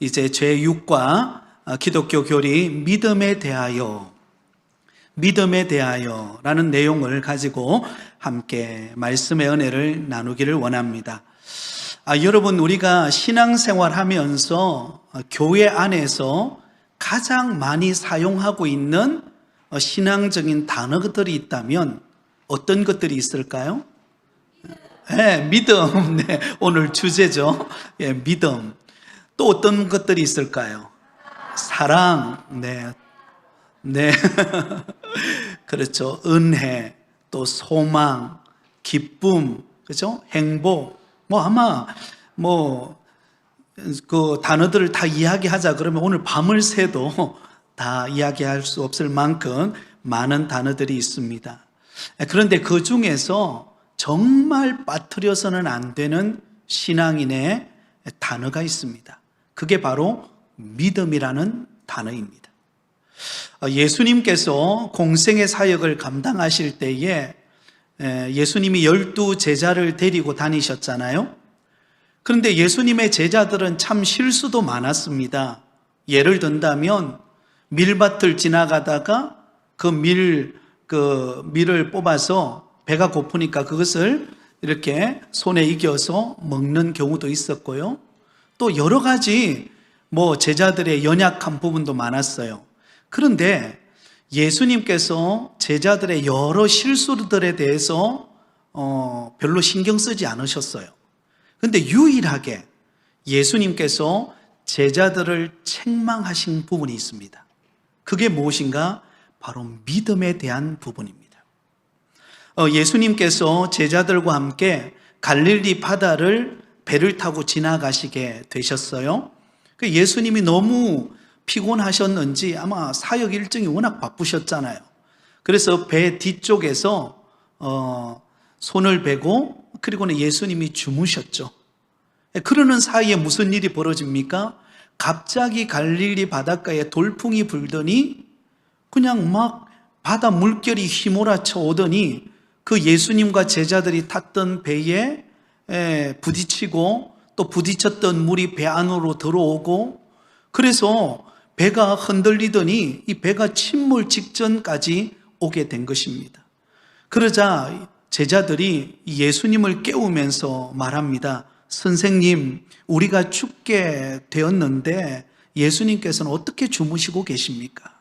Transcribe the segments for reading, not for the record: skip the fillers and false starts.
이제 제6과 기독교 교리 믿음에 대하여 라는 내용을 가지고 함께 말씀의 은혜를 나누기를 원합니다. 여러분, 우리가 신앙생활 하면서 교회 안에서 가장 많이 사용하고 있는 신앙적인 단어들이 있다면 어떤 것들이 있을까요? 네, 믿음. 네, 오늘 주제죠. 예, 믿음. 또 어떤 것들이 있을까요? 사랑. 네. 그렇죠. 은혜, 또 소망, 기쁨, 그렇죠? 행복. 아마 그 단어들을 다 이야기하자 그러면 오늘 밤을 새도 다 이야기할 수 없을 만큼 많은 단어들이 있습니다. 그런데 그 중에서 정말 빠뜨려서는 안 되는 신앙인의 단어가 있습니다. 그게 바로 믿음이라는 단어입니다. 예수님께서 공생의 사역을 감당하실 때에 예수님이 12제자를 데리고 다니셨잖아요. 그런데 예수님의 제자들은 참 실수도 많았습니다. 예를 든다면 밀밭을 지나가다가 그 밀을 뽑아서 배가 고프니까 그것을 이렇게 손에 이겨서 먹는 경우도 있었고요. 또 여러 가지 제자들의 연약한 부분도 많았어요. 그런데 예수님께서 제자들의 여러 실수들에 대해서 별로 신경 쓰지 않으셨어요. 그런데 유일하게 예수님께서 제자들을 책망하신 부분이 있습니다. 그게 무엇인가? 바로 믿음에 대한 부분입니다. 예수님께서 제자들과 함께 갈릴리 바다를 배를 타고 지나가시게 되셨어요. 예수님이 너무 피곤하셨는지 아마 사역 일정이 워낙 바쁘셨잖아요. 그래서 배 뒤쪽에서 손을 베고 그리고는 예수님이 주무셨죠. 그러는 사이에 무슨 일이 벌어집니까? 갑자기 갈릴리 바닷가에 돌풍이 불더니 그냥 막 바다 물결이 휘몰아쳐 오더니 그 예수님과 제자들이 탔던 배에 부딪히고 또 부딪혔던 물이 배 안으로 들어오고 그래서 배가 흔들리더니 이 배가 침몰 직전까지 오게 된 것입니다. 그러자 제자들이 예수님을 깨우면서 말합니다. 선생님, 우리가 죽게 되었는데 예수님께서는 어떻게 주무시고 계십니까?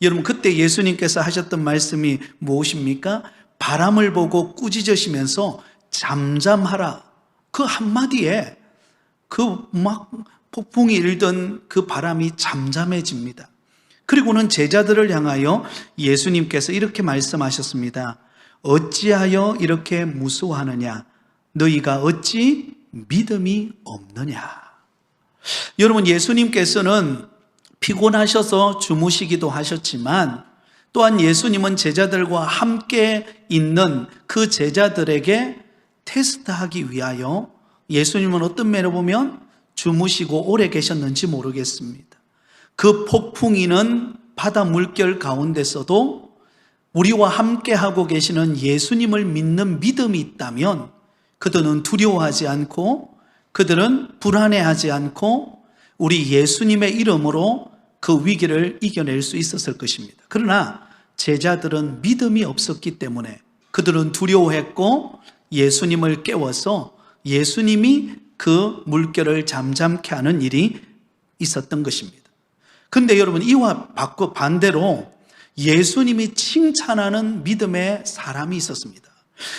여러분, 그때 예수님께서 하셨던 말씀이 무엇입니까? 바람을 보고 꾸짖으시면서 잠잠하라. 그 한마디에 그 막 폭풍이 일던 그 바람이 잠잠해집니다. 그리고는 제자들을 향하여 예수님께서 이렇게 말씀하셨습니다. 어찌하여 이렇게 무서워하느냐? 너희가 어찌 믿음이 없느냐? 여러분, 예수님께서는 피곤하셔서 주무시기도 하셨지만 또한 예수님은 제자들과 함께 있는 그 제자들에게 테스트하기 위하여 예수님은 어떤 면을 보면 주무시고 오래 계셨는지 모르겠습니다. 그 폭풍이는 바다 물결 가운데서도 우리와 함께 하고 계시는 예수님을 믿는 믿음이 있다면 그들은 두려워하지 않고 그들은 불안해하지 않고 우리 예수님의 이름으로 그 위기를 이겨낼 수 있었을 것입니다. 그러나 제자들은 믿음이 없었기 때문에 그들은 두려워했고 예수님을 깨워서 예수님이 그 물결을 잠잠케 하는 일이 있었던 것입니다. 그런데 여러분, 이와 반대로 예수님이 칭찬하는 믿음의 사람이 있었습니다.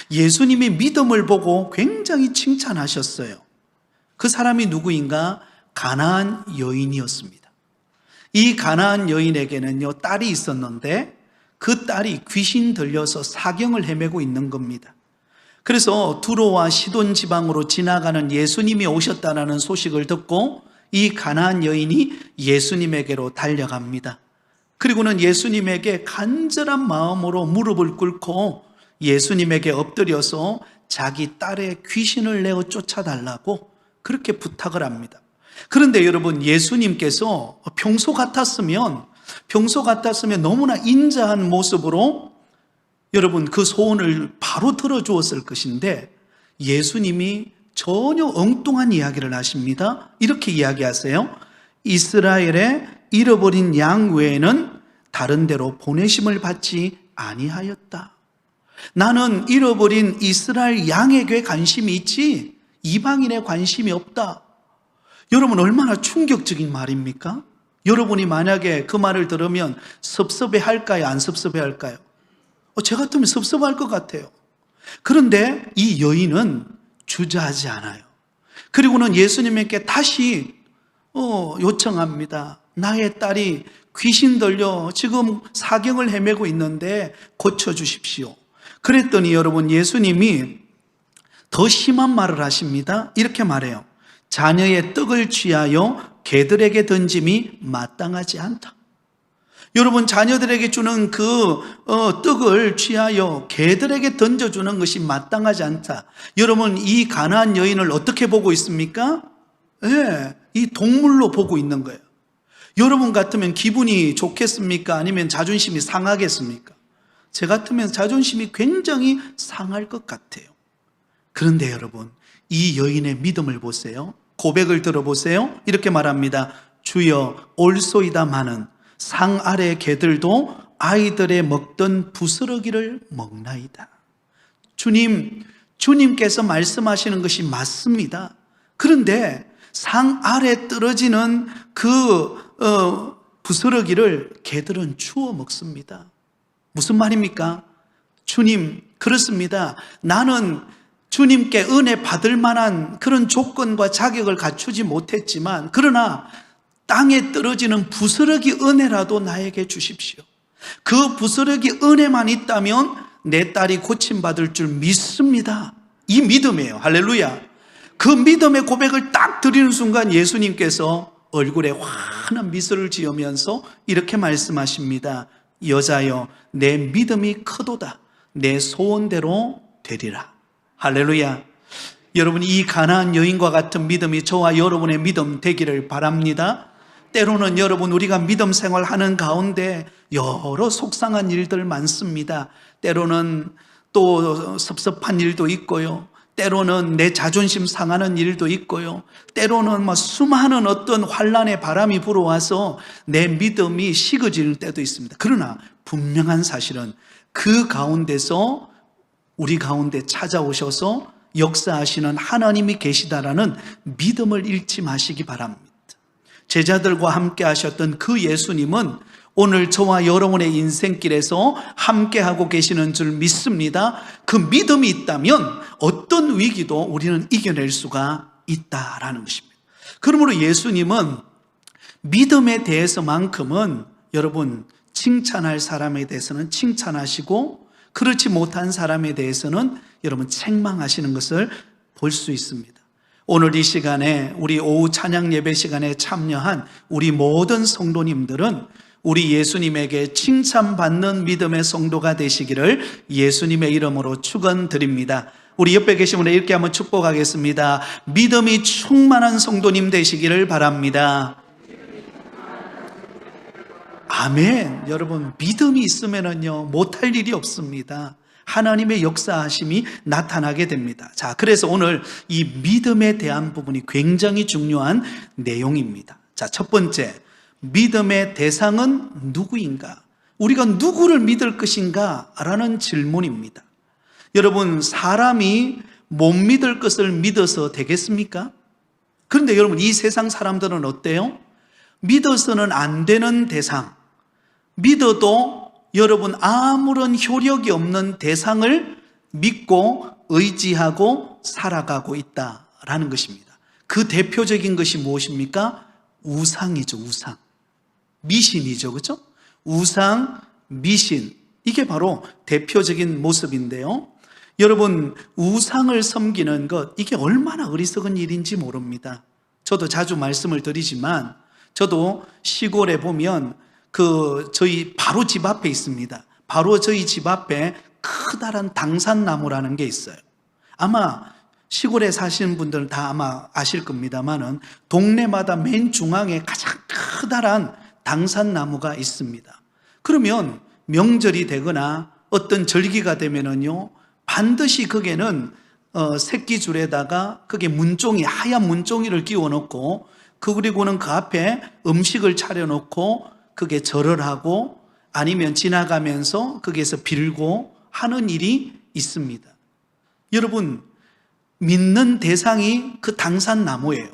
예수님이 믿음을 보고 굉장히 칭찬하셨어요. 그 사람이 누구인가? 가나안 여인이었습니다. 이 가나안 여인에게는요, 딸이 있었는데 그 딸이 귀신 들려서 사경을 헤매고 있는 겁니다. 그래서 두로와 시돈 지방으로 지나가는 예수님이 오셨다는 소식을 듣고 이 가나안 여인이 예수님에게로 달려갑니다. 그리고는 예수님에게 간절한 마음으로 무릎을 꿇고 예수님에게 엎드려서 자기 딸의 귀신을 내어 쫓아달라고 그렇게 부탁을 합니다. 그런데 여러분, 예수님께서 평소 같았으면 너무나 인자한 모습으로 여러분 그 소원을 바로 들어주었을 것인데 예수님이 전혀 엉뚱한 이야기를 하십니다. 이렇게 이야기하세요. 이스라엘의 잃어버린 양 외에는 다른 데로 보내심을 받지 아니하였다. 나는 잃어버린 이스라엘 양에게 관심이 있지 이방인에 관심이 없다. 여러분, 얼마나 충격적인 말입니까? 여러분이 만약에 그 말을 들으면 섭섭해할까요? 안 섭섭해할까요? 저 같으면 섭섭할 것 같아요. 그런데 이 여인은 주저하지 않아요. 그리고는 예수님께 다시 요청합니다. 나의 딸이 귀신 들려 지금 사경을 헤매고 있는데 고쳐주십시오. 그랬더니 여러분, 예수님이 더 심한 말을 하십니다. 이렇게 말해요. 자녀의 떡을 취하여 개들에게 던짐이 마땅하지 않다. 여러분, 자녀들에게 주는 그 떡을 취하여 개들에게 던져주는 것이 마땅하지 않다. 여러분, 이 가나안 여인을 어떻게 보고 있습니까? 이 동물로 보고 있는 거예요. 여러분 같으면 기분이 좋겠습니까? 아니면 자존심이 상하겠습니까? 제 같으면 자존심이 굉장히 상할 것 같아요. 그런데 여러분, 이 여인의 믿음을 보세요. 고백을 들어보세요. 이렇게 말합니다. 주여, 올소이다마는 상 아래 개들도 아이들의 먹던 부스러기를 먹나이다. 주님께서 말씀하시는 것이 맞습니다. 그런데 상 아래 떨어지는 그 부스러기를 개들은 주워 먹습니다. 무슨 말입니까? 주님, 그렇습니다. 나는 주님께 은혜 받을 만한 그런 조건과 자격을 갖추지 못했지만, 그러나 땅에 떨어지는 부스러기 은혜라도 나에게 주십시오. 그 부스러기 은혜만 있다면 내 딸이 고침받을 줄 믿습니다. 이 믿음이에요. 할렐루야. 그 믿음의 고백을 딱 드리는 순간 예수님께서 얼굴에 환한 미소를 지으면서 이렇게 말씀하십니다. 여자여, 내 믿음이 크도다. 내 소원대로 되리라. 할렐루야. 여러분, 이 가나안 여인과 같은 믿음이 저와 여러분의 믿음 되기를 바랍니다. 때로는 여러분, 우리가 믿음 생활하는 가운데 여러 속상한 일들 많습니다. 때로는 또 섭섭한 일도 있고요. 때로는 내 자존심 상하는 일도 있고요. 때로는 수많은 어떤 환난의 바람이 불어와서 내 믿음이 식어지는 때도 있습니다. 그러나 분명한 사실은 그 가운데서 우리 가운데 찾아오셔서 역사하시는 하나님이 계시다라는 믿음을 잃지 마시기 바랍니다. 제자들과 함께 하셨던 그 예수님은 오늘 저와 여러분의 인생길에서 함께하고 계시는 줄 믿습니다. 그 믿음이 있다면 어떤 위기도 우리는 이겨낼 수가 있다라는 것입니다. 그러므로 예수님은 믿음에 대해서만큼은 여러분, 칭찬할 사람에 대해서는 칭찬하시고 그렇지 못한 사람에 대해서는 여러분 책망하시는 것을 볼 수 있습니다. 오늘 이 시간에 우리 오후 찬양 예배 시간에 참여한 우리 모든 성도님들은 우리 예수님에게 칭찬받는 믿음의 성도가 되시기를 예수님의 이름으로 축원드립니다. 우리 옆에 계신 분에 이렇게 한번 축복하겠습니다. 믿음이 충만한 성도님 되시기를 바랍니다. 아멘. 여러분, 믿음이 있으면은요 못할 일이 없습니다. 하나님의 역사하심이 나타나게 됩니다. 자, 그래서 오늘 이 믿음에 대한 부분이 굉장히 중요한 내용입니다. 자, 첫 번째, 믿음의 대상은 누구인가? 우리가 누구를 믿을 것인가? 라는 질문입니다. 여러분, 사람이 못 믿을 것을 믿어서 되겠습니까? 그런데 여러분, 이 세상 사람들은 어때요? 믿어서는 안 되는 대상, 믿어도 여러분 아무런 효력이 없는 대상을 믿고 의지하고 살아가고 있다라는 것입니다. 그 대표적인 것이 무엇입니까? 우상이죠. 우상. 미신이죠. 그렇죠? 우상, 미신. 이게 바로 대표적인 모습인데요. 여러분, 우상을 섬기는 것, 이게 얼마나 어리석은 일인지 모릅니다. 저도 자주 말씀을 드리지만 저도 시골에 보면 저희 바로 집 앞에 있습니다. 바로 저희 집 앞에 커다란 당산나무라는 게 있어요. 아마 시골에 사시는 분들은 다 아마 아실 겁니다만은 동네마다 맨 중앙에 가장 커다란 당산나무가 있습니다. 그러면 명절이 되거나 어떤 절기가 되면은요, 반드시 거기에는 새끼줄에다가 거기에 문종이, 하얀 문종이를 끼워 놓고 그리고는 그 앞에 음식을 차려놓고 그게 절을 하고 아니면 지나가면서 거기에서 빌고 하는 일이 있습니다. 여러분, 믿는 대상이 그 당산나무예요.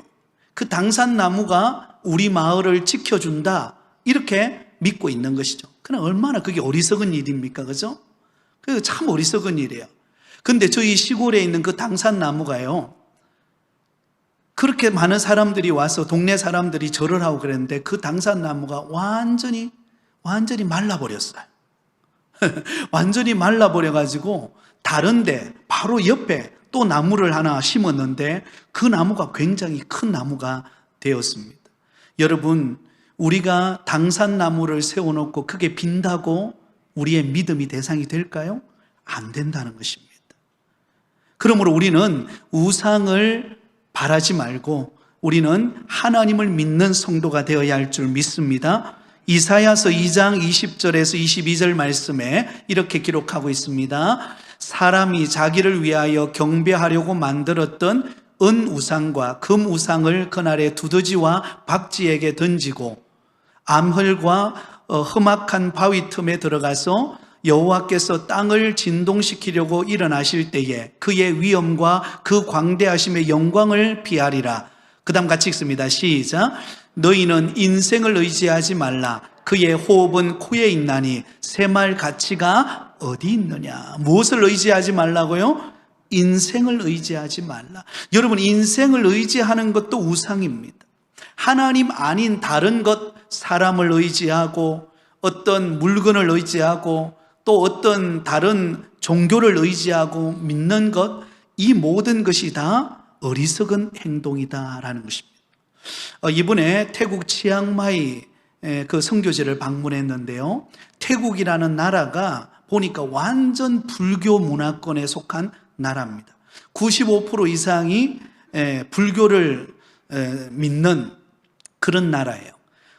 그 당산나무가 우리 마을을 지켜준다, 이렇게 믿고 있는 것이죠. 그럼 얼마나 그게 어리석은 일입니까? 그죠? 그게 참 어리석은 일이에요. 근데 저희 시골에 있는 그 당산나무가요, 그렇게 많은 사람들이 와서 동네 사람들이 절을 하고 그랬는데 그 당산나무가 완전히 말라버렸어요. 완전히 말라버려가지고 다른데 바로 옆에 또 나무를 하나 심었는데 그 나무가 굉장히 큰 나무가 되었습니다. 여러분, 우리가 당산나무를 세워놓고 그게 빈다고 우리의 믿음이 대상이 될까요? 안 된다는 것입니다. 그러므로 우리는 우상을 바라지 말고 우리는 하나님을 믿는 성도가 되어야 할 줄 믿습니다. 이사야서 2장 20절에서 22절 말씀에 이렇게 기록하고 있습니다. 사람이 자기를 위하여 경배하려고 만들었던 은 우상과 금 우상을 그날에 두더지와 박쥐에게 던지고 암흙과 험악한 바위 틈에 들어가서 여호와께서 땅을 진동시키려고 일어나실 때에 그의 위엄과 그 광대하심의 영광을 비하리라. 그 다음 같이 읽습니다. 시작. 너희는 인생을 의지하지 말라. 그의 호흡은 코에 있나니 새말 가치가 어디 있느냐. 무엇을 의지하지 말라고요? 인생을 의지하지 말라. 여러분, 인생을 의지하는 것도 우상입니다. 하나님 아닌 다른 것, 사람을 의지하고 어떤 물건을 의지하고 또 어떤 다른 종교를 의지하고 믿는 것, 이 모든 것이 다 어리석은 행동이다라는 것입니다. 이번에 태국 치앙마이 그 선교지를 방문했는데요, 태국이라는 나라가 보니까 완전 불교 문화권에 속한 나라입니다. 95% 이상이 불교를 믿는 그런 나라예요.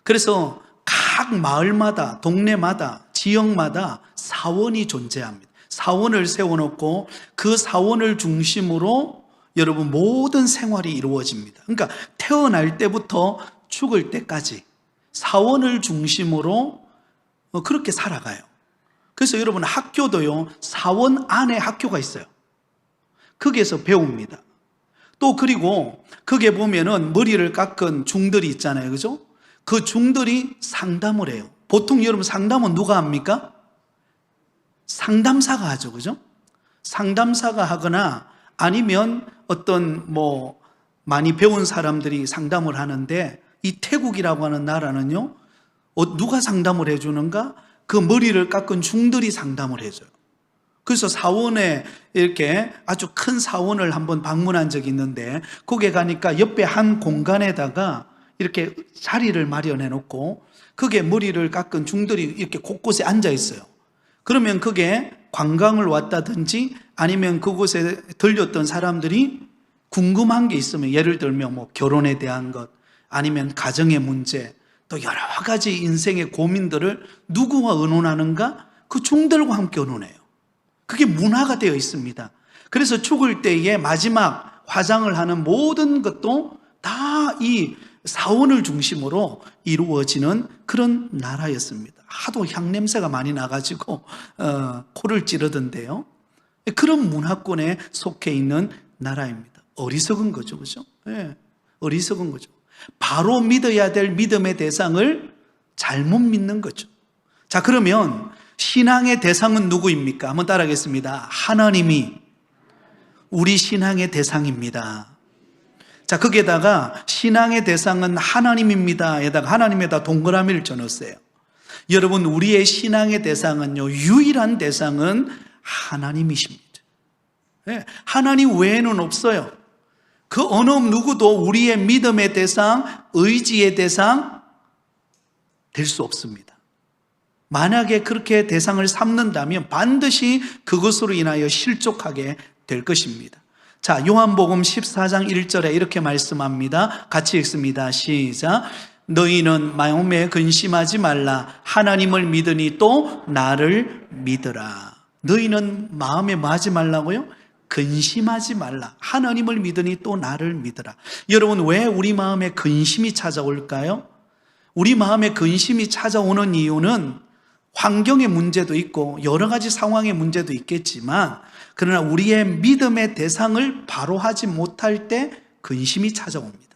그래서 각 마을마다, 동네마다, 지역마다 사원이 존재합니다. 사원을 세워놓고 그 사원을 중심으로 여러분 모든 생활이 이루어집니다. 그러니까 태어날 때부터 죽을 때까지 사원을 중심으로 그렇게 살아가요. 그래서 여러분 학교도요, 사원 안에 학교가 있어요. 거기에서 배웁니다. 또 그리고 거기에 보면은 머리를 깎은 중들이 있잖아요. 그죠? 그 중들이 상담을 해요. 보통 여러분 상담은 누가 합니까? 상담사가 하죠. 그죠? 상담사가 하거나 아니면 어떤 많이 배운 사람들이 상담을 하는데, 이 태국이라고 하는 나라는요, 누가 상담을 해주는가? 그 머리를 깎은 중들이 상담을 해줘요. 그래서 사원에 이렇게 아주 큰 사원을 한번 방문한 적이 있는데, 거기에 가니까 옆에 한 공간에다가 이렇게 자리를 마련해 놓고 거기에 머리를 깎은 중들이 이렇게 곳곳에 앉아 있어요. 그러면 그게 관광을 왔다든지 아니면 그곳에 들렸던 사람들이 궁금한 게 있으면, 예를 들면 결혼에 대한 것, 아니면 가정의 문제, 또 여러 가지 인생의 고민들을 누구와 의논하는가? 그 중들과 함께 의논해요. 그게 문화가 되어 있습니다. 그래서 죽을 때에 마지막 화장을 하는 모든 것도 다 이 사원을 중심으로 이루어지는 그런 나라였습니다. 하도 향냄새가 많이 나가지고 코를 찌르던데요. 그런 문화권에 속해 있는 나라입니다. 어리석은 거죠. 그죠? 네, 어리석은 거죠. 바로 믿어야 될 믿음의 대상을 잘못 믿는 거죠. 자, 그러면 신앙의 대상은 누구입니까? 한번 따라하겠습니다. 하나님이 우리 신앙의 대상입니다. 자, 거기에다가 신앙의 대상은 하나님입니다. 에다가 하나님에다 동그라미를 쳐놓으세요. 여러분, 우리의 신앙의 대상은요, 유일한 대상은 하나님이십니다. 네, 하나님 외에는 없어요. 그 어느 누구도 우리의 믿음의 대상, 의지의 대상 될 수 없습니다. 만약에 그렇게 대상을 삼는다면 반드시 그것으로 인하여 실족하게 될 것입니다. 자, 요한복음 14장 1절에 이렇게 말씀합니다. 같이 읽습니다. 시작. 너희는 마음에 근심하지 말라. 하나님을 믿으니 또 나를 믿으라. 너희는 마음에 뭐 하지 말라고요? 근심하지 말라. 하나님을 믿으니 또 나를 믿으라. 여러분, 왜 우리 마음에 근심이 찾아올까요? 우리 마음에 근심이 찾아오는 이유는 환경의 문제도 있고 여러 가지 상황의 문제도 있겠지만, 그러나 우리의 믿음의 대상을 바로 하지 못할 때 근심이 찾아옵니다.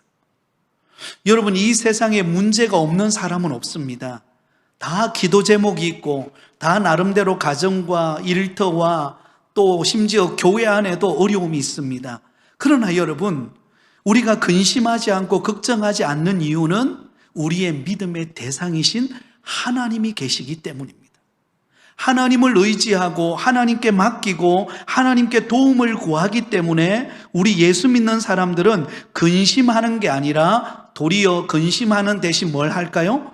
여러분, 이 세상에 문제가 없는 사람은 없습니다. 다 기도 제목이 있고, 다 나름대로 가정과 일터와 또 심지어 교회 안에도 어려움이 있습니다. 그러나 여러분, 우리가 근심하지 않고 걱정하지 않는 이유는 우리의 믿음의 대상이신 하나님이 계시기 때문입니다. 하나님을 의지하고 하나님께 맡기고 하나님께 도움을 구하기 때문에 우리 예수 믿는 사람들은 근심하는 게 아니라 도리어 근심하는 대신 뭘 할까요?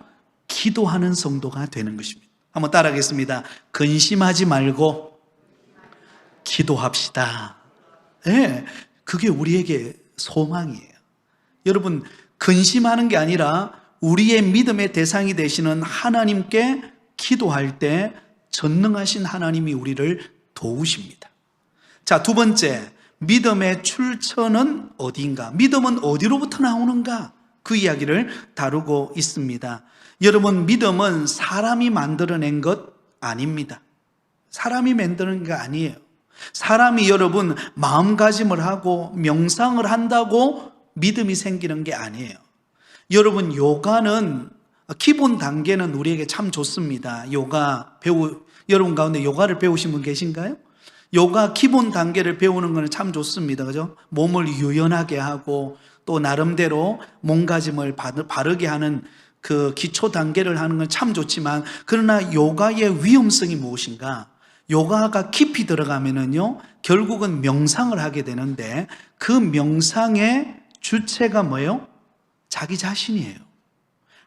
기도하는 성도가 되는 것입니다. 한번 따라하겠습니다. 근심하지 말고 기도합시다. 네, 그게 우리에게 소망이에요. 여러분, 근심하는 게 아니라 우리의 믿음의 대상이 되시는 하나님께 기도할 때 전능하신 하나님이 우리를 도우십니다. 자, 두 번째, 믿음의 출처는 어디인가? 믿음은 어디로부터 나오는가? 그 이야기를 다루고 있습니다. 여러분, 믿음은 사람이 만들어낸 것 아닙니다. 사람이 만드는 게 아니에요. 사람이 여러분 마음가짐을 하고 명상을 한다고 믿음이 생기는 게 아니에요. 여러분, 요가는 기본 단계는 우리에게 참 좋습니다. 여러분 가운데 요가를 배우신 분 계신가요? 요가 기본 단계를 배우는 것은 참 좋습니다. 그죠? 몸을 유연하게 하고 또 나름대로 몸가짐을 바르게 하는 그 기초 단계를 하는 건 참 좋지만, 그러나 요가의 위험성이 무엇인가? 요가가 깊이 들어가면은요, 결국은 명상을 하게 되는데 그 명상의 주체가 뭐예요? 자기 자신이에요.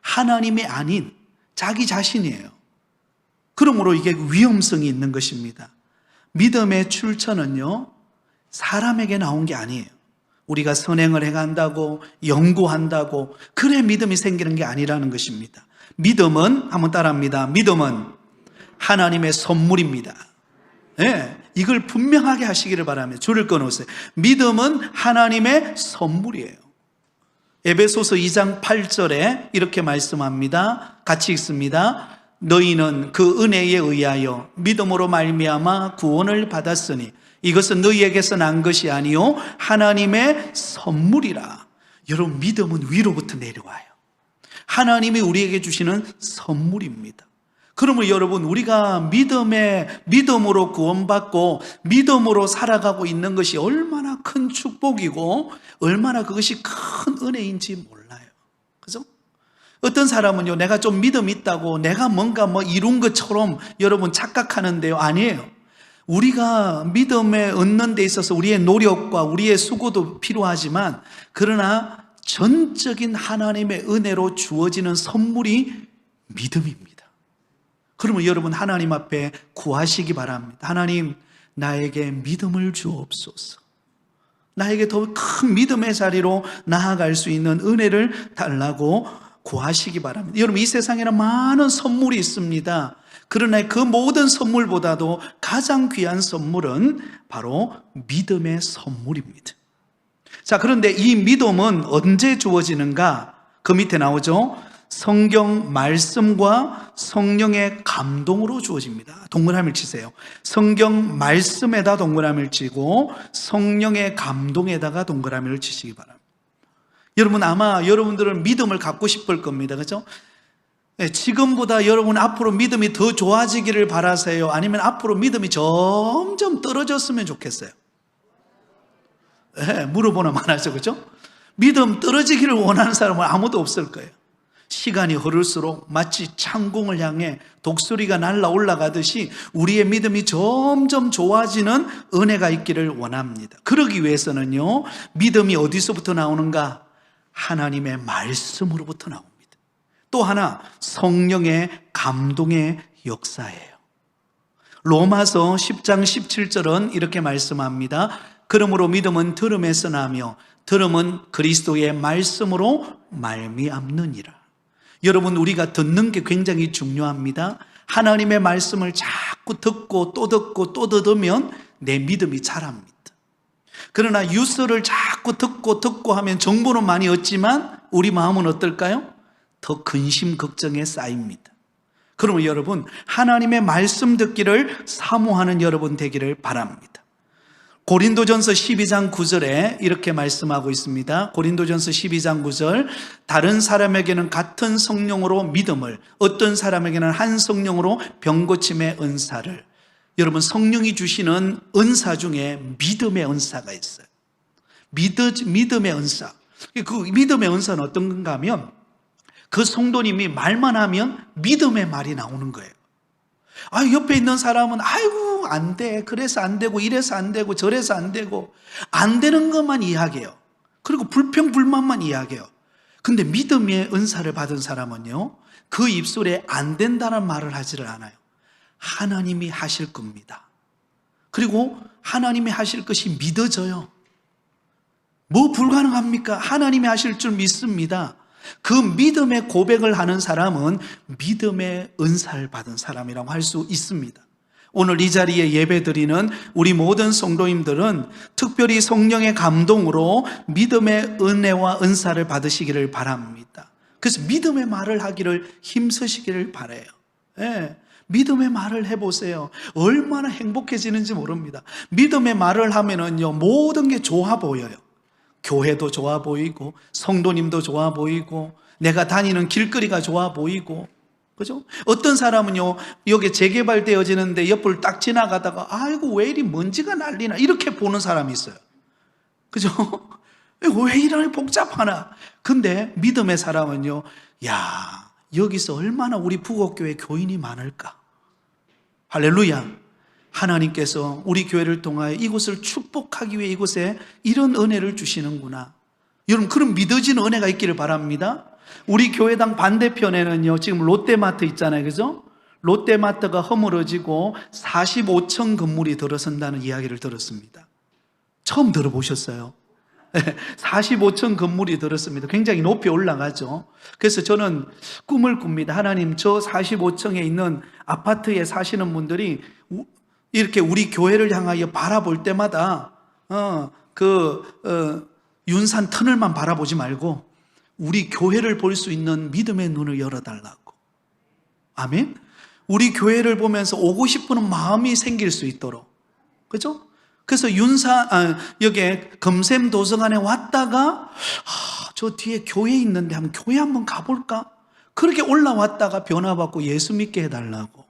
하나님이 아닌 자기 자신이에요. 그러므로 이게 위험성이 있는 것입니다. 믿음의 출처는요, 사람에게 나온 게 아니에요. 우리가 선행을 해간다고 연구한다고 그래 믿음이 생기는 게 아니라는 것입니다. 믿음은, 한번 따라합니다. 믿음은 하나님의 선물입니다. 네, 이걸 분명하게 하시기를 바랍니다. 줄을 끊으세요. 믿음은 하나님의 선물이에요. 에베소서 2장 8절에 이렇게 말씀합니다. 같이 읽습니다. 너희는 그 은혜에 의하여 믿음으로 말미암아 구원을 받았으니 이것은 너희에게서 난 것이 아니요 하나님의 선물이라. 여러분, 믿음은 위로부터 내려와요. 하나님이 우리에게 주시는 선물입니다. 그러면 여러분, 우리가 믿음으로 구원받고 믿음으로 살아가고 있는 것이 얼마나 큰 축복이고 얼마나 그것이 큰 은혜인지 몰라요. 그죠? 어떤 사람은요, 내가 좀 믿음이 있다고 내가 뭔가 이룬 것처럼 여러분 착각하는데요. 아니에요. 우리가 믿음에 얻는 데 있어서 우리의 노력과 우리의 수고도 필요하지만, 그러나 전적인 하나님의 은혜로 주어지는 선물이 믿음입니다. 그러면 여러분, 하나님 앞에 구하시기 바랍니다. 하나님, 나에게 믿음을 주옵소서. 나에게 더 큰 믿음의 자리로 나아갈 수 있는 은혜를 달라고 구하시기 바랍니다. 여러분, 이 세상에는 많은 선물이 있습니다. 그러나 그 모든 선물보다도 가장 귀한 선물은 바로 믿음의 선물입니다. 자, 그런데 이 믿음은 언제 주어지는가? 그 밑에 나오죠. 성경 말씀과 성령의 감동으로 주어집니다. 동그라미를 치세요. 성경 말씀에다 동그라미를 치고 성령의 감동에다가 동그라미를 치시기 바랍니다. 여러분, 아마 여러분들은 믿음을 갖고 싶을 겁니다. 그렇죠? 지금보다 여러분 앞으로 믿음이 더 좋아지기를 바라세요? 아니면 앞으로 믿음이 점점 떨어졌으면 좋겠어요? 네, 물어보나 말하죠. 그렇죠? 믿음 떨어지기를 원하는 사람은 아무도 없을 거예요. 시간이 흐를수록 마치 창공을 향해 독수리가 날아 올라가듯이 우리의 믿음이 점점 좋아지는 은혜가 있기를 원합니다. 그러기 위해서는요, 믿음이 어디서부터 나오는가? 하나님의 말씀으로부터 나옵니다. 또 하나, 성령의 감동의 역사예요. 로마서 10장 17절은 이렇게 말씀합니다. 그러므로 믿음은 들음에서 나며 들음은 그리스도의 말씀으로 말미암느니라. 여러분, 우리가 듣는 게 굉장히 중요합니다. 하나님의 말씀을 자꾸 듣고 또 듣고 또 들으면 내 믿음이 자랍니다. 그러나 뉴스를 자꾸 듣고 하면 정보는 많이 얻지만 우리 마음은 어떨까요? 더 근심 걱정에 쌓입니다. 그러면 여러분, 하나님의 말씀 듣기를 사모하는 여러분 되기를 바랍니다. 고린도전서 12장 9절에 이렇게 말씀하고 있습니다. 고린도전서 12장 9절, 다른 사람에게는 같은 성령으로 믿음을, 어떤 사람에게는 한 성령으로 병고침의 은사를. 여러분, 성령이 주시는 은사 중에 믿음의 은사가 있어요. 믿음의 은사. 그 믿음의 은사는 어떤 건가 하면 그 성도님이 말만 하면 믿음의 말이 나오는 거예요. 옆에 있는 사람은 아이고 안 돼, 그래서 안 되고 이래서 안 되고 저래서 안 되고 안 되는 것만 이야기해요. 그리고 불평불만만 이야기해요. 근데 믿음의 은사를 받은 사람은요, 그 입술에 안 된다는 말을 하지를 않아요. 하나님이 하실 겁니다. 그리고 하나님이 하실 것이 믿어져요. 뭐 불가능합니까? 하나님이 하실 줄 믿습니다. 그 믿음의 고백을 하는 사람은 믿음의 은사를 받은 사람이라고 할 수 있습니다. 오늘 이 자리에 예배드리는 우리 모든 성도님들은 특별히 성령의 감동으로 믿음의 은혜와 은사를 받으시기를 바랍니다. 그래서 믿음의 말을 하기를 힘쓰시기를 바라요. 예, 믿음의 말을 해보세요. 얼마나 행복해지는지 모릅니다. 믿음의 말을 하면은요, 모든 게 좋아 보여요. 교회도 좋아 보이고, 성도님도 좋아 보이고, 내가 다니는 길거리가 좋아 보이고, 그죠? 어떤 사람은요, 여기 재개발되어지는데 옆을 딱 지나가다가, 아이고, 왜 이리 먼지가 난리나, 이렇게 보는 사람이 있어요. 그죠? 왜 이렇게 복잡하나? 근데 믿음의 사람은요, 야, 여기서 얼마나 우리 부곡교회 교인이 많을까? 할렐루야. 하나님께서 우리 교회를 통하여 이곳을 축복하기 위해 이곳에 이런 은혜를 주시는구나. 여러분, 그런 믿어지는 은혜가 있기를 바랍니다. 우리 교회당 반대편에는요, 지금 롯데마트 있잖아요. 그죠? 롯데마트가 허물어지고 45층 건물이 들어선다는 이야기를 들었습니다. 처음 들어보셨어요? 45층 건물이 들었습니다. 굉장히 높이 올라가죠. 그래서 저는 꿈을 꿉니다. 하나님, 저 45층에 있는 아파트에 사시는 분들이 이렇게 우리 교회를 향하여 바라볼 때마다 윤산 터널만 바라보지 말고 우리 교회를 볼 수 있는 믿음의 눈을 열어달라고. 아멘. 우리 교회를 보면서 오고 싶은 마음이 생길 수 있도록. 그죠? 그래서 여기 금샘 도서관에 왔다가 저 뒤에 교회 있는데 한번 교회 한번 가볼까? 그렇게 올라왔다가 변화받고 예수 믿게 해달라고.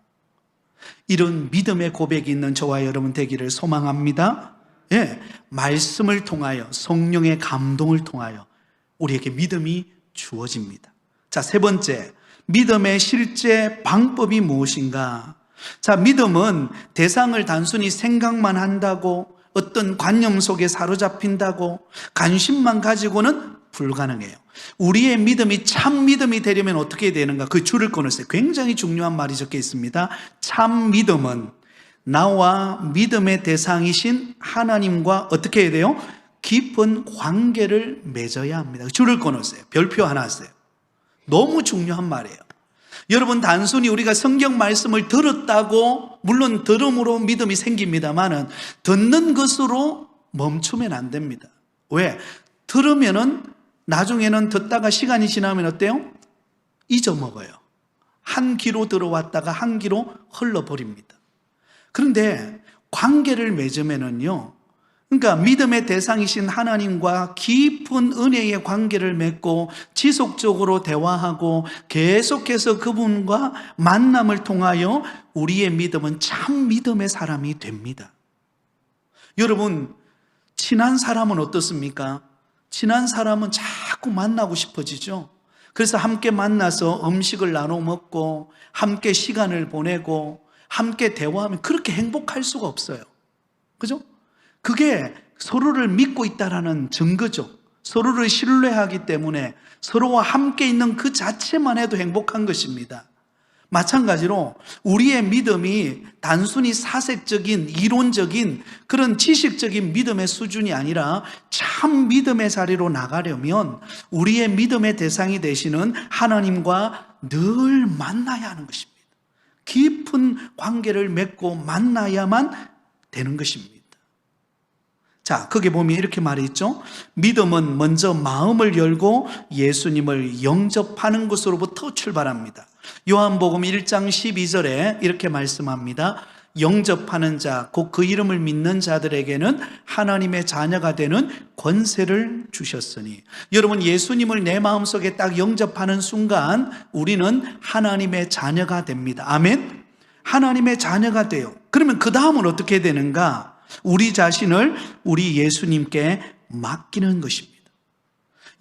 이런 믿음의 고백이 있는 저와 여러분 되기를 소망합니다. 예, 말씀을 통하여, 성령의 감동을 통하여 우리에게 믿음이 주어집니다. 자, 세 번째, 믿음의 실제 방법이 무엇인가? 자, 믿음은 대상을 단순히 생각만 한다고, 어떤 관념 속에 사로잡힌다고, 관심만 가지고는 불가능해요. 우리의 믿음이 참 믿음이 되려면 어떻게 되는가? 그 줄을 끊으세요. 굉장히 중요한 말이 적혀 있습니다. 참 믿음은 나와 믿음의 대상이신 하나님과 어떻게 해야 돼요? 깊은 관계를 맺어야 합니다. 줄을 끊으세요. 별표 하나 하세요. 너무 중요한 말이에요. 여러분, 단순히 우리가 성경 말씀을 들었다고, 물론 들음으로 믿음이 생깁니다만은 듣는 것으로 멈추면 안 됩니다. 왜? 들으면은 나중에는 듣다가 시간이 지나면 어때요? 잊어먹어요. 한 귀로 들어왔다가 한 귀로 흘러버립니다. 그런데 관계를 맺으면은요, 그러니까 믿음의 대상이신 하나님과 깊은 은혜의 관계를 맺고 지속적으로 대화하고 계속해서 그분과 만남을 통하여 우리의 믿음은 참 믿음의 사람이 됩니다. 여러분, 친한 사람은 어떻습니까? 친한 사람은 자꾸 만나고 싶어지죠. 그래서 함께 만나서 음식을 나눠 먹고 함께 시간을 보내고 함께 대화하면 그렇게 행복할 수가 없어요. 그죠? 그게 서로를 믿고 있다라는 증거죠. 서로를 신뢰하기 때문에 서로와 함께 있는 그 자체만 해도 행복한 것입니다. 마찬가지로 우리의 믿음이 단순히 사색적인, 이론적인 그런 지식적인 믿음의 수준이 아니라 참 믿음의 자리로 나가려면 우리의 믿음의 대상이 되시는 하나님과 늘 만나야 하는 것입니다. 깊은 관계를 맺고 만나야만 되는 것입니다. 자, 거기 보면 이렇게 말이 있죠. 믿음은 먼저 마음을 열고 예수님을 영접하는 것으로부터 출발합니다. 요한복음 1장 12절에 이렇게 말씀합니다. 영접하는 자, 곧 그 이름을 믿는 자들에게는 하나님의 자녀가 되는 권세를 주셨으니. 여러분, 예수님을 내 마음속에 딱 영접하는 순간 우리는 하나님의 자녀가 됩니다. 아멘? 하나님의 자녀가 돼요. 그러면 그 다음은 어떻게 되는가? 우리 자신을 우리 예수님께 맡기는 것입니다.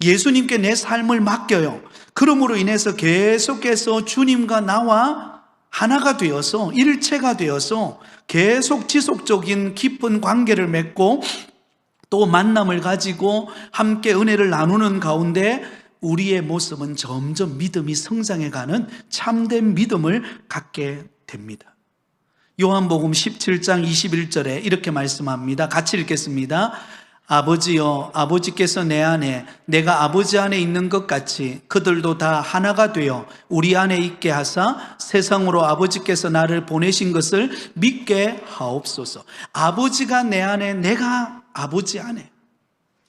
예수님께 내 삶을 맡겨요. 그러므로 인해서 계속해서 주님과 나와 하나가 되어서, 일체가 되어서 계속 지속적인 깊은 관계를 맺고 또 만남을 가지고 함께 은혜를 나누는 가운데 우리의 모습은 점점 믿음이 성장해가는 참된 믿음을 갖게 됩니다. 요한복음 17장 21절에 이렇게 말씀합니다. 같이 읽겠습니다. 아버지여, 아버지께서 내 안에, 내가 아버지 안에 있는 것 같이 그들도 다 하나가 되어 우리 안에 있게 하사 세상으로 아버지께서 나를 보내신 것을 믿게 하옵소서. 아버지가 내 안에, 내가 아버지 안에.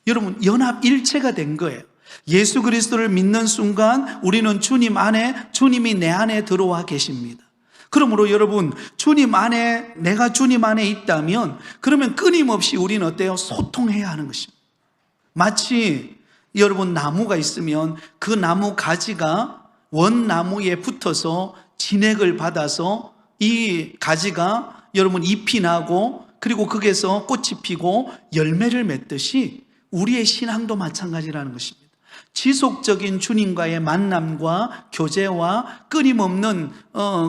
여러분, 연합일체가 된 거예요. 예수 그리스도를 믿는 순간 우리는 주님 안에, 주님이 내 안에 들어와 계십니다. 그러므로 여러분, 주님 안에, 내가 주님 안에 있다면 그러면 끊임없이 우리는 어때요? 소통해야 하는 것입니다. 마치 여러분 나무가 있으면 그 나무 가지가 원나무에 붙어서 진액을 받아서 이 가지가 여러분 잎이 나고 그리고 거기에서 꽃이 피고 열매를 맺듯이 우리의 신앙도 마찬가지라는 것입니다. 지속적인 주님과의 만남과 교제와 끊임없는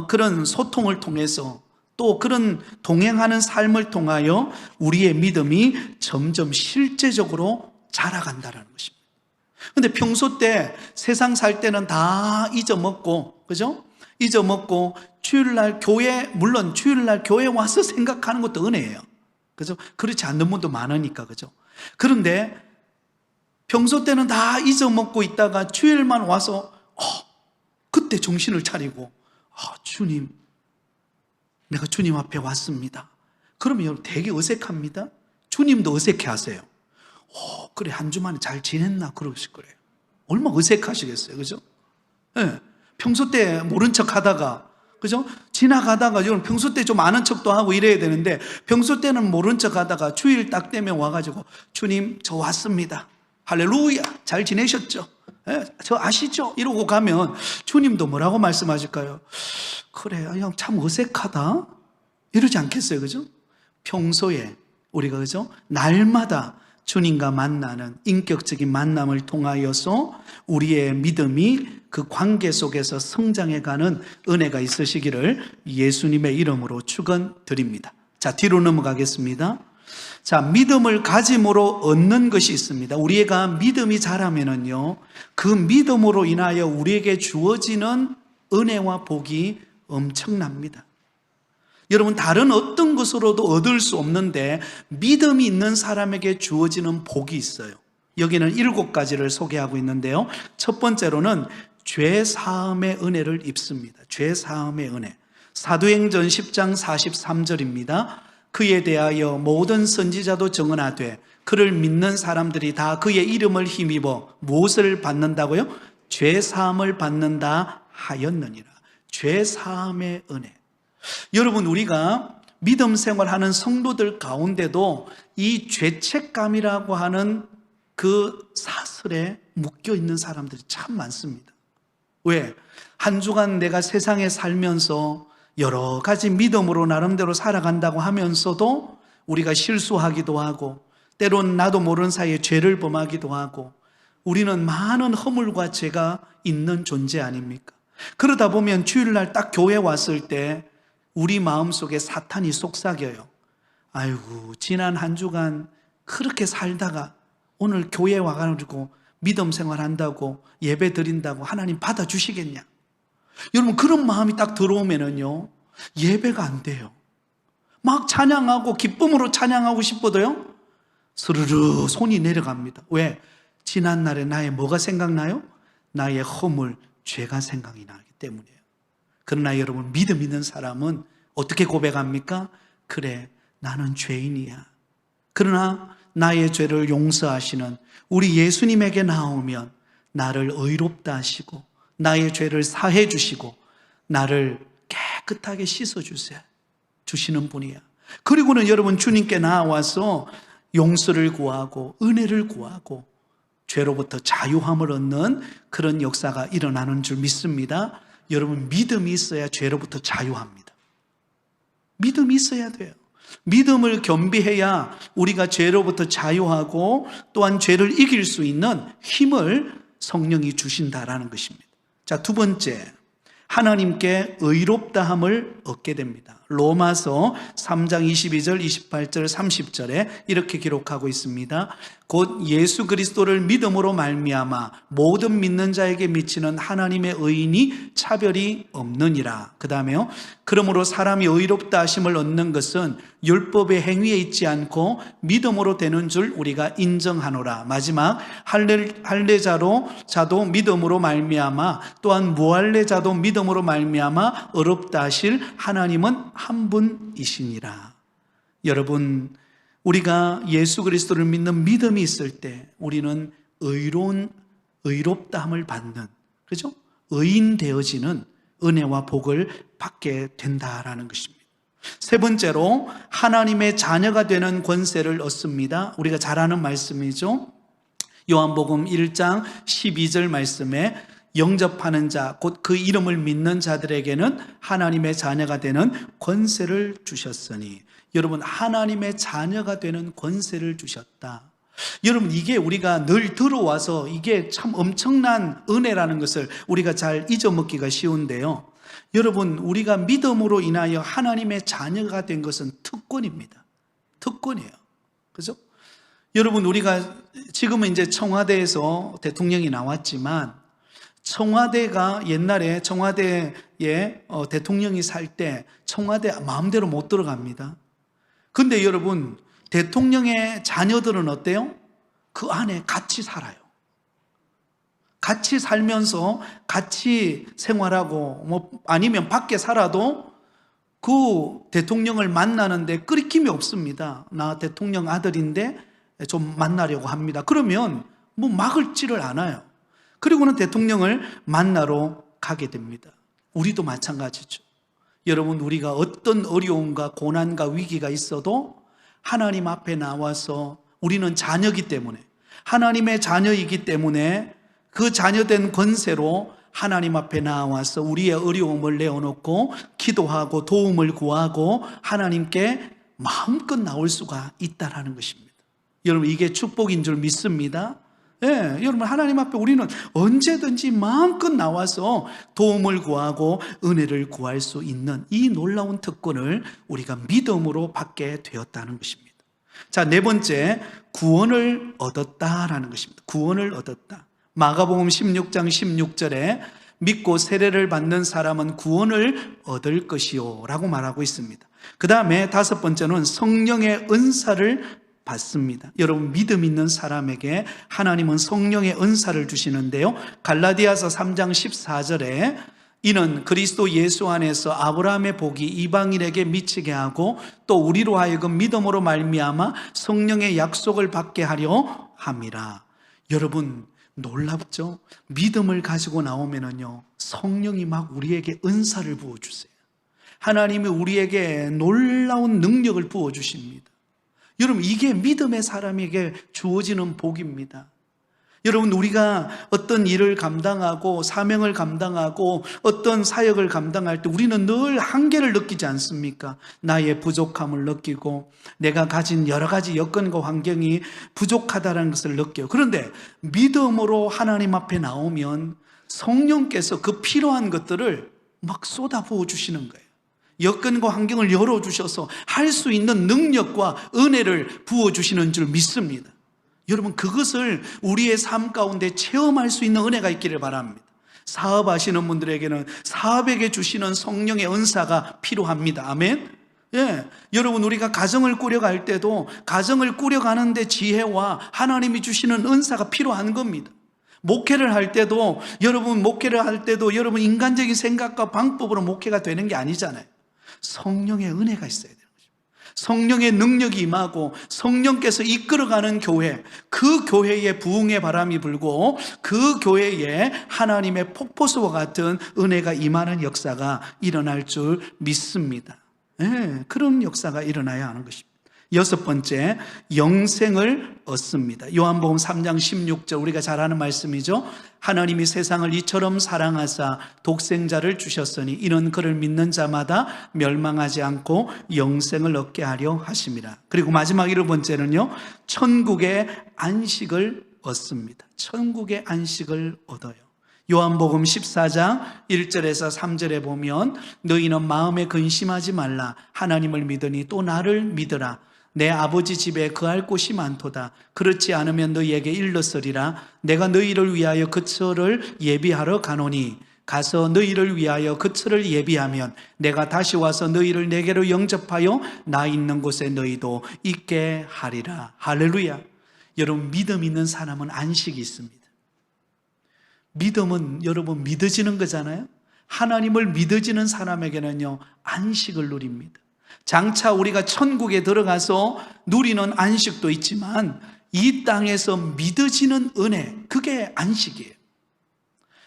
그런 소통을 통해서 또 그런 동행하는 삶을 통하여 우리의 믿음이 점점 실제적으로 자라간다는 것입니다. 그런데 평소 때 세상 살 때는 다 잊어먹고, 그죠? 잊어먹고 주일날 교회, 물론 주일날 교회 와서 생각하는 것도 은혜예요. 그죠? 그렇지 않는 분도 많으니까, 그죠? 그런데 평소 때는 다 잊어먹고 있다가 주일만 와서 그때 정신을 차리고 주님, 내가 주님 앞에 왔습니다. 그러면 여러분 되게 어색합니다. 주님도 어색해 하세요. 그래, 한 주만에 잘 지냈나 그러실 거예요. 얼마나 어색하시겠어요, 그죠? 네. 평소 때 모른 척 하다가, 그죠? 지나가다가 여러분 평소 때 좀 아는 척도 하고 이래야 되는데 평소 때는 모른 척 하다가 주일 딱 되면 와가지고 주님, 저 왔습니다. 할렐루야, 잘 지내셨죠? 네, 저 아시죠? 이러고 가면 주님도 뭐라고 말씀하실까요? 그래, 형 참 어색하다 이러지 않겠어요, 그죠? 평소에 우리가, 그죠? 날마다 주님과 만나는 인격적인 만남을 통하여서 우리의 믿음이 그 관계 속에서 성장해가는 은혜가 있으시기를 예수님의 이름으로 축원드립니다. 자, 뒤로 넘어가겠습니다. 자, 믿음을 가짐으로 얻는 것이 있습니다. 우리가 믿음이 자라면은요, 그 믿음으로 인하여 우리에게 주어지는 은혜와 복이 엄청납니다. 여러분, 다른 어떤 것으로도 얻을 수 없는데 믿음이 있는 사람에게 주어지는 복이 있어요. 여기는 7가지를 소개하고 있는데요. 첫 번째로는 죄사함의 은혜를 입습니다. 죄사함의 은혜. 사도행전 10장 43절입니다. 그에 대하여 모든 선지자도 증언하되 그를 믿는 사람들이 다 그의 이름을 힘입어 무엇을 받는다고요? 죄사함을 받는다 하였느니라. 죄사함의 은혜. 여러분, 우리가 믿음 생활하는 성도들 가운데도 이 죄책감이라고 하는 그 사슬에 묶여 있는 사람들이 참 많습니다. 왜? 한 주간 내가 세상에 살면서 여러 가지 믿음으로 나름대로 살아간다고 하면서도 우리가 실수하기도 하고 때론 나도 모르는 사이에 죄를 범하기도 하고 우리는 많은 허물과 죄가 있는 존재 아닙니까? 그러다 보면 주일날 딱 교회 왔을 때 우리 마음속에 사탄이 속삭여요. 아이고, 지난 한 주간 그렇게 살다가 오늘 교회 와가지고 믿음 생활한다고 예배 드린다고 하나님 받아주시겠냐? 여러분, 그런 마음이 딱 들어오면은요, 예배가 안 돼요. 막 찬양하고 기쁨으로 찬양하고 싶어도요, 스르르 손이 내려갑니다. 왜? 지난날에 나의 뭐가 생각나요? 나의 허물, 죄가 생각이 나기 때문이에요. 그러나 여러분, 믿음 있는 사람은 어떻게 고백합니까? 그래, 나는 죄인이야. 그러나 나의 죄를 용서하시는 우리 예수님에게 나오면 나를 의롭다 하시고 나의 죄를 사해 주시고 나를 깨끗하게 씻어 주시는 분이야. 그리고는 여러분 주님께 나와서 용서를 구하고 은혜를 구하고 죄로부터 자유함을 얻는 그런 역사가 일어나는 줄 믿습니다. 여러분 믿음이 있어야 죄로부터 자유합니다. 믿음이 있어야 돼요. 믿음을 겸비해야 우리가 죄로부터 자유하고 또한 죄를 이길 수 있는 힘을 성령이 주신다라는 것입니다. 자, 두 번째, 하나님께 의롭다함을 얻게 됩니다. 로마서 3장 22절, 28절, 30절에 이렇게 기록하고 있습니다. 곧 예수 그리스도를 믿음으로 말미암아 모든 믿는 자에게 미치는 하나님의 의인이 차별이 없느니라. 그 다음에요. 그러므로 사람이 의롭다 하심을 얻는 것은 율법의 행위에 있지 않고 믿음으로 되는 줄 우리가 인정하노라. 마지막 할례자도 믿음으로 말미암아 또한 무할례자도 믿음으로 말미암아 의롭다 하실 하나님은 한 분이시니라. 여러분, 우리가 예수 그리스도를 믿는 믿음이 있을 때 우리는 의롭다함을 받는, 그죠? 의인 되어지는 은혜와 복을 받게 된다라는 것입니다. 세 번째로 하나님의 자녀가 되는 권세를 얻습니다. 우리가 잘 아는 말씀이죠. 요한복음 1장 12절 말씀에 영접하는 자, 곧 그 이름을 믿는 자들에게는 하나님의 자녀가 되는 권세를 주셨으니, 여러분 하나님의 자녀가 되는 권세를 주셨다. 여러분 이게 우리가 늘 들어와서 이게 참 엄청난 은혜라는 것을 우리가 잘 잊어먹기가 쉬운데요. 여러분 우리가 믿음으로 인하여 하나님의 자녀가 된 것은 특권입니다. 특권이에요. 그죠? 여러분 우리가 지금은 이제 청와대에서 대통령이 나왔지만 청와대가 옛날에 청와대에 대통령이 살 때 청와대 마음대로 못 들어갑니다. 근데 여러분 대통령의 자녀들은 어때요? 그 안에 같이 살아요. 같이 살면서 같이 생활하고 뭐 아니면 밖에 살아도 그 대통령을 만나는데 끓이김이 없습니다. 나 대통령 아들인데 좀 만나려고 합니다. 그러면 뭐 막을지를 않아요. 그리고는 대통령을 만나러 가게 됩니다. 우리도 마찬가지죠. 여러분 우리가 어떤 어려움과 고난과 위기가 있어도 하나님 앞에 나와서 우리는 자녀이기 때문에 하나님의 자녀이기 때문에 그 자녀된 권세로 하나님 앞에 나와서 우리의 어려움을 내어놓고 기도하고 도움을 구하고 하나님께 마음껏 나올 수가 있다는 것입니다. 여러분 이게 축복인 줄 믿습니다. 예, 여러분 하나님 앞에 우리는 언제든지 마음껏 나와서 도움을 구하고 은혜를 구할 수 있는 이 놀라운 특권을 우리가 믿음으로 받게 되었다는 것입니다. 자, 네 번째, 구원을 얻었다라는 것입니다. 구원을 얻었다. 마가복음 16장 16절에 믿고 세례를 받는 사람은 구원을 얻을 것이요 라고 말하고 있습니다. 그 다음에 다섯 번째는 성령의 은사를 받습니다. 여러분 믿음 있는 사람에게 하나님은 성령의 은사를 주시는데요. 갈라디아서 3장 14절에 이는 그리스도 예수 안에서 아브라함의 복이 이방인에게 미치게 하고 또 우리로 하여금 믿음으로 말미암아 성령의 약속을 받게 하려 함이라. 여러분 놀랍죠? 믿음을 가지고 나오면은요 성령이 막 우리에게 은사를 부어주세요. 하나님이 우리에게 놀라운 능력을 부어주십니다. 여러분 이게 믿음의 사람에게 주어지는 복입니다. 여러분 우리가 어떤 일을 감당하고 사명을 감당하고 어떤 사역을 감당할 때 우리는 늘 한계를 느끼지 않습니까? 나의 부족함을 느끼고 내가 가진 여러 가지 여건과 환경이 부족하다는 것을 느껴요. 그런데 믿음으로 하나님 앞에 나오면 성령께서 그 필요한 것들을 막 쏟아부어 주시는 거예요. 여건과 환경을 열어주셔서 할 수 있는 능력과 은혜를 부어주시는 줄 믿습니다. 여러분 그것을 우리의 삶 가운데 체험할 수 있는 은혜가 있기를 바랍니다. 사업하시는 분들에게는 사업에게 주시는 성령의 은사가 필요합니다. 아멘. 예, 여러분 우리가 가정을 꾸려갈 때도 가정을 꾸려가는데 지혜와 하나님이 주시는 은사가 필요한 겁니다. 목회를 할 때도 여러분 인간적인 생각과 방법으로 목회가 되는 게 아니잖아요. 성령의 은혜가 있어야 되는 거죠. 성령의 능력이 임하고 성령께서 이끌어가는 교회, 그 교회에 부흥의 바람이 불고 그 교회에 하나님의 폭포수와 같은 은혜가 임하는 역사가 일어날 줄 믿습니다. 그런 역사가 일어나야 하는 것입니다. 여섯 번째, 영생을 얻습니다. 요한복음 3장 16절, 우리가 잘 아는 말씀이죠. 하나님이 세상을 이처럼 사랑하사 독생자를 주셨으니 이는 그를 믿는 자마다 멸망하지 않고 영생을 얻게 하려 하심이라. 그리고 마지막 일곱 번째는요, 천국의 안식을 얻습니다. 천국의 안식을 얻어요. 요한복음 14장 1절에서 3절에 보면 너희는 마음에 근심하지 말라. 하나님을 믿으니 또 나를 믿으라. 내 아버지 집에 거할 곳이 많도다. 그렇지 않으면 너희에게 일렀으리라. 내가 너희를 위하여 거처를 예비하러 가노니 가서 너희를 위하여 거처를 예비하면 내가 다시 와서 너희를 내게로 영접하여 나 있는 곳에 너희도 있게 하리라. 할렐루야. 여러분, 믿음 있는 사람은 안식이 있습니다. 믿음은 여러분 믿어지는 거잖아요. 하나님을 믿어지는 사람에게는요, 안식을 누립니다. 장차 우리가 천국에 들어가서 누리는 안식도 있지만 이 땅에서 믿어지는 은혜, 그게 안식이에요.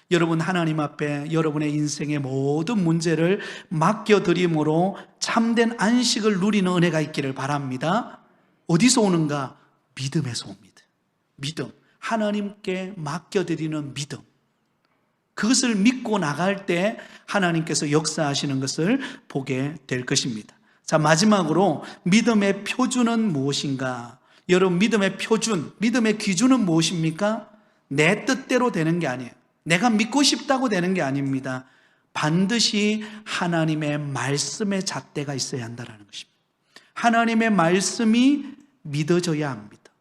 여러분, 하나님 앞에 여러분의 인생의 모든 문제를 맡겨드림으로 참된 안식을 누리는 은혜가 있기를 바랍니다. 어디서 오는가? 믿음에서 옵니다. 믿음, 하나님께 맡겨드리는 믿음, 그것을 믿고 나갈 때 하나님께서 역사하시는 것을 보게 될 것입니다. 자, 마지막으로 믿음의 표준은 무엇인가? 여러분, 믿음의 표준, 믿음의 기준은 무엇입니까? 내 뜻대로 되는 게 아니에요. 내가 믿고 싶다고 되는 게 아닙니다. 반드시 하나님의 말씀의 잣대가 있어야 한다는 것입니다. 하나님의 말씀이 믿어져야 합니다.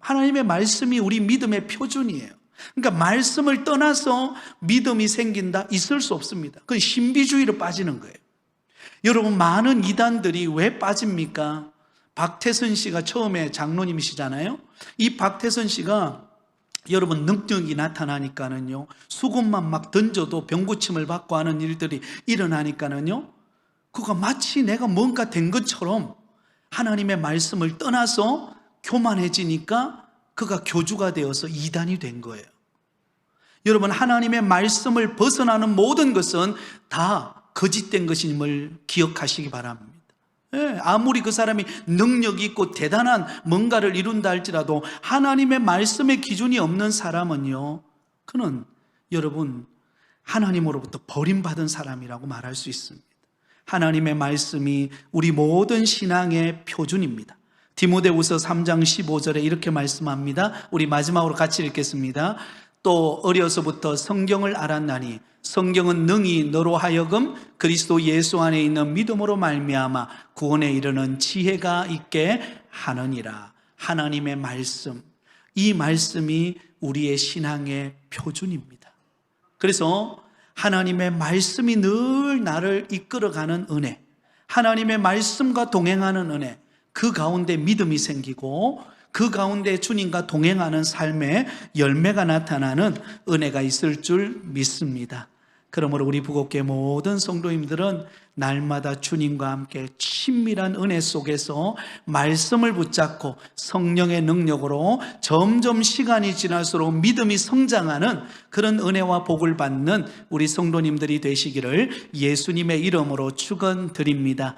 하나님의 말씀이 우리 믿음의 표준이에요. 그러니까 말씀을 떠나서 믿음이 생긴다? 있을 수 없습니다. 그건 신비주의로 빠지는 거예요. 여러분, 많은 이단들이 왜 빠집니까? 박태선 씨가 처음에 장로님이시잖아요. 이 박태선 씨가 여러분 능력이 나타나니까는요, 수건만 막 던져도 병고침을 받고 하는 일들이 일어나니까는요, 그가 마치 내가 뭔가 된 것처럼 하나님의 말씀을 떠나서 교만해지니까 그가 교주가 되어서 이단이 된 거예요. 여러분, 하나님의 말씀을 벗어나는 모든 것은 다 거짓된 것임을 기억하시기 바랍니다. 아무리 그 사람이 능력이 있고 대단한 뭔가를 이룬다 할지라도 하나님의 말씀의 기준이 없는 사람은요, 그는 여러분 하나님으로부터 버림받은 사람이라고 말할 수 있습니다. 하나님의 말씀이 우리 모든 신앙의 표준입니다. 디모데후서 3장 15절에 이렇게 말씀합니다. 우리 마지막으로 같이 읽겠습니다. 또 어려서부터 성경을 알았나니 성경은 능히 너로 하여금 그리스도 예수 안에 있는 믿음으로 말미암아 구원에 이르는 지혜가 있게 하느니라. 하나님의 말씀, 이 말씀이 우리의 신앙의 표준입니다. 그래서 하나님의 말씀이 늘 나를 이끌어가는 은혜, 하나님의 말씀과 동행하는 은혜, 그 가운데 믿음이 생기고 그 가운데 주님과 동행하는 삶의 열매가 나타나는 은혜가 있을 줄 믿습니다. 그러므로 우리 부곡교회 모든 성도님들은 날마다 주님과 함께 친밀한 은혜 속에서 말씀을 붙잡고 성령의 능력으로 점점 시간이 지날수록 믿음이 성장하는 그런 은혜와 복을 받는 우리 성도님들이 되시기를 예수님의 이름으로 축원드립니다.